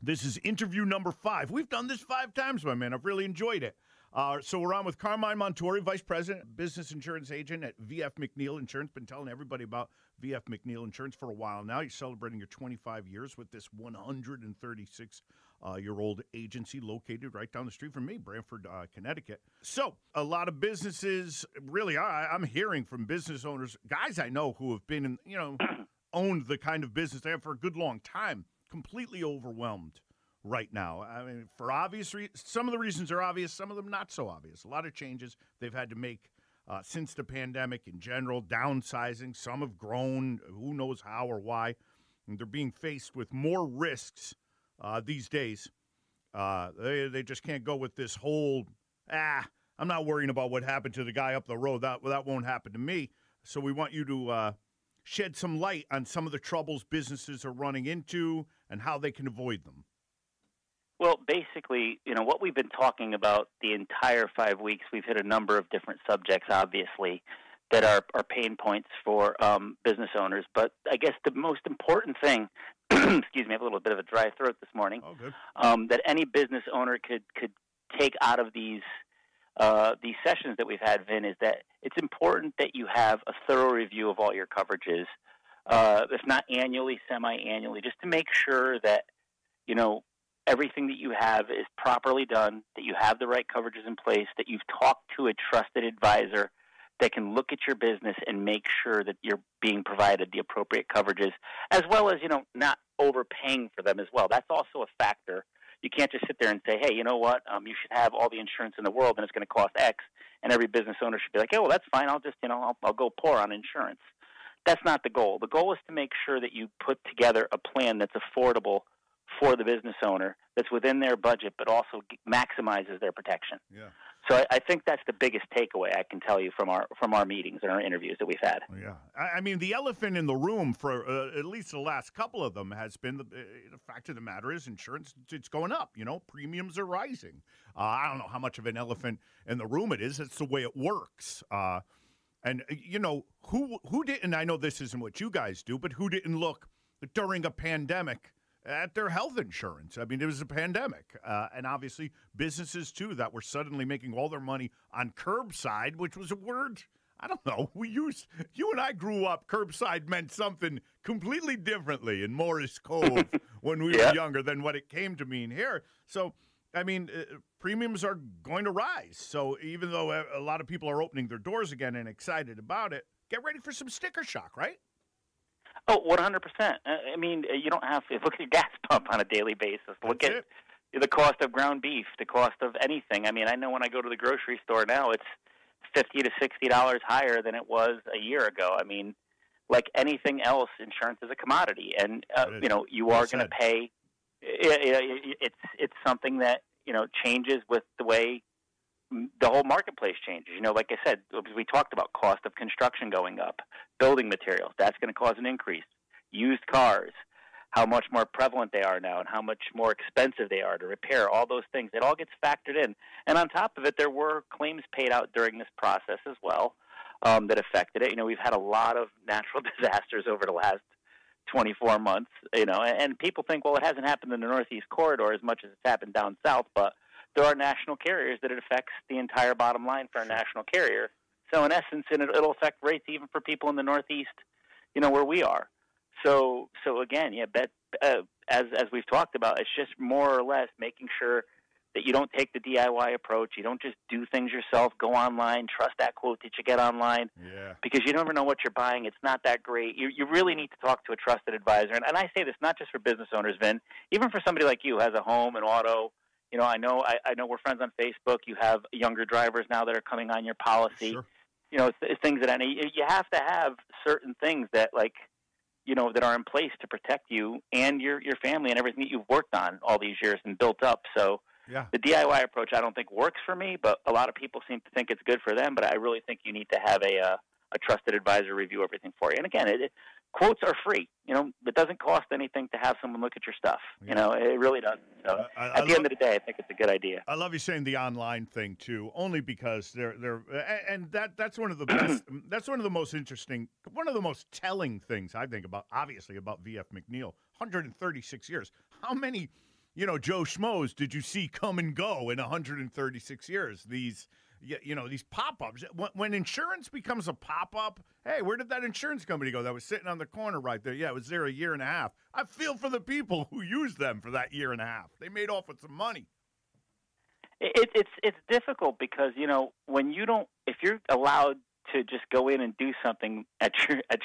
This is interview number 5. We've done this 5 times, my man. I've really enjoyed it. So we're on with Carmine Montuori, Vice President, Business Insurance Agent at V.F. McNeil Insurance. Been telling everybody about V.F. McNeil Insurance for a while now. You're celebrating your 25 years with this 136-year-old agency located right down the street from me, Branford, Connecticut. So a lot of businesses, really, I'm hearing from business owners, guys I know who have been, owned the kind of business they have for a good long time, completely overwhelmed right now. I mean, for obvious reasons, some of the reasons are obvious, some of them not so obvious. A lot of changes they've had to make since the pandemic in general, downsizing. Some have grown, who knows how or why. And they're being faced with more risks these days. They just can't go with this whole, I'm not worrying about what happened to the guy up the road. That won't happen to me. So we want you to shed some light on some of the troubles businesses are running into and how they can avoid them. Well, basically, what we've been talking about the entire 5 weeks, we've hit a number of different subjects, obviously, that are pain points for business owners. But I guess the most important thing, excuse me, I have a little bit of a dry throat this morning, that any business owner could take out of these sessions that we've had, Vin, is that it's important that you have a thorough review of all your coverages, if not annually, semi-annually, just to make sure that, everything that you have is properly done, that you have the right coverages in place, that you've talked to a trusted advisor that can look at your business and make sure that you're being provided the appropriate coverages, as well as, not overpaying for them as well. That's also a factor. You can't just sit there and say, hey, you know what, you should have all the insurance in the world and it's going to cost X, and every business owner should be like, oh, well, that's fine. I'll just, I'll go poor on insurance. That's not the goal. The goal is to make sure that you put together a plan that's affordable for the business owner, that's within their budget, but also maximizes their protection. Yeah. So I think that's the biggest takeaway I can tell you from our meetings and our interviews that we've had. Yeah. I mean, the elephant in the room for at least the last couple of them has been the fact of the matter is insurance, it's going up. Premiums are rising. I don't know how much of an elephant in the room it is. It's the way it works. And, who didn't, I know this isn't what you guys do, but who didn't look during a pandemic at their health insurance? I mean, it was a pandemic. And obviously businesses, too, that were suddenly making all their money on curbside, which was a word, I don't know, you and I grew up, curbside meant something completely differently in Morris Cove when we were younger than what it came to mean here. So, I mean, premiums are going to rise. So even though a lot of people are opening their doors again and excited about it, get ready for some sticker shock, right? Oh, 100%. I mean, you don't have to look at your gas pump on a daily basis. Look at the cost of ground beef, the cost of anything. I mean, I know when I go to the grocery store now, it's $50 to $60 higher than it was a year ago. I mean, like anything else, insurance is a commodity, and you are going to pay. It's something that changes with the way the whole marketplace changes. Like I said, we talked about cost of construction going up, building materials, that's going to cause an increase. Used cars, how much more prevalent they are now and how much more expensive they are to repair, all those things. It all gets factored in. And on top of it, there were claims paid out during this process as well that affected it. We've had a lot of natural disasters over the last 24 months, and people think, well, it hasn't happened in the Northeast corridor as much as it's happened down south, but there are national carriers that it affects the entire bottom line for a national carrier. So in essence, it'll affect rates even for people in the Northeast, where we are. So again, as we've talked about, it's just more or less making sure that you don't take the DIY approach. You don't just do things yourself. Go online, trust that quote that you get online, because you never know what you're buying. It's not that great. You really need to talk to a trusted advisor. And I say this not just for business owners, Vin, even for somebody like you who has a home, an auto. I know we're friends on Facebook. You have younger drivers now that are coming on your policy. Sure. Things that you have to have certain things that that are in place to protect you and your family and everything that you've worked on all these years and built up. So the DIY approach I don't think works for me, but a lot of people seem to think it's good for them. But I really think you need to have a trusted advisor review everything for you. And again, quotes are free. It doesn't cost anything to have someone look at your stuff. It really doesn't. So at the end of the day, I think it's a good idea. I love you saying the online thing too, only because that's one of the best. That's one of the most interesting, one of the most telling things I think about. Obviously, about V.F. McNeil, 136 years. How many Joe Schmoes, did you see come and go in 136 years? These pop-ups. When insurance becomes a pop-up, hey, where did that insurance company go that was sitting on the corner right there? Yeah, it was there a year and a half. I feel for the people who used them for that year and a half. They made off with some money. It's difficult because, when if you're allowed to just go in and do something at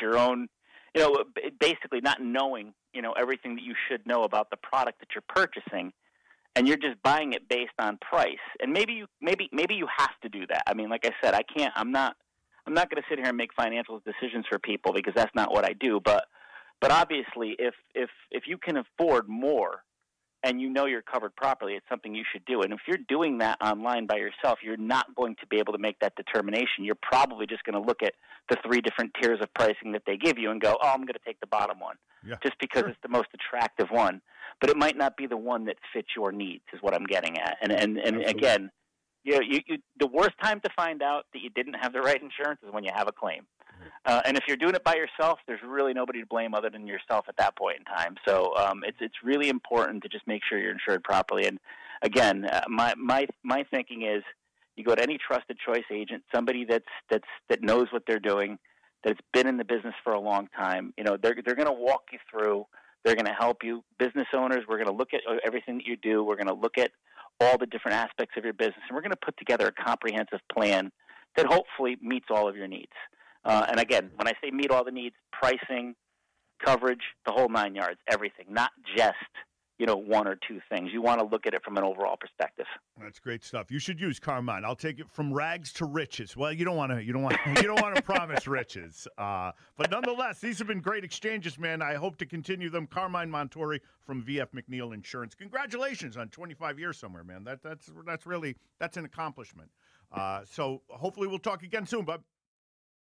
your own, basically not knowing, everything that you should know about the product that you're purchasing, and you're just buying it based on price. And maybe you have to do that. I mean, like I said, I'm not going to sit here and make financial decisions for people because that's not what I do. But obviously, if you can afford more and you're covered properly, it's something you should do. And if you're doing that online by yourself, you're not going to be able to make that determination. You're probably just going to look at the 3 different tiers of pricing that they give you and go, oh, I'm going to take the bottom one, just because it's the most attractive one. But it might not be the one that fits your needs is what I'm getting at. And again, the worst time to find out that you didn't have the right insurance is when you have a claim. And if you're doing it by yourself, there's really nobody to blame other than yourself at that point in time. So it's really important to just make sure you're insured properly. And again, my thinking is you go to any trusted choice agent, somebody that knows what they're doing, that's been in the business for a long time. They're going to walk you through. They're going to help you. Business owners, we're going to look at everything that you do. We're going to look at all the different aspects of your business, and we're going to put together a comprehensive plan that hopefully meets all of your needs. And again, when I say meet all the needs, pricing, coverage, the whole 9 yards, everything, not just, 1 or 2 things. You want to look at it from an overall perspective. That's great stuff. You should use Carmine. I'll take it from rags to riches. Well, you don't want to promise riches. But nonetheless, these have been great exchanges, man. I hope to continue them. Carmine Montuori from V.F. McNeil Insurance. Congratulations on 25 years somewhere, man. That's an accomplishment. So hopefully we'll talk again soon, bud.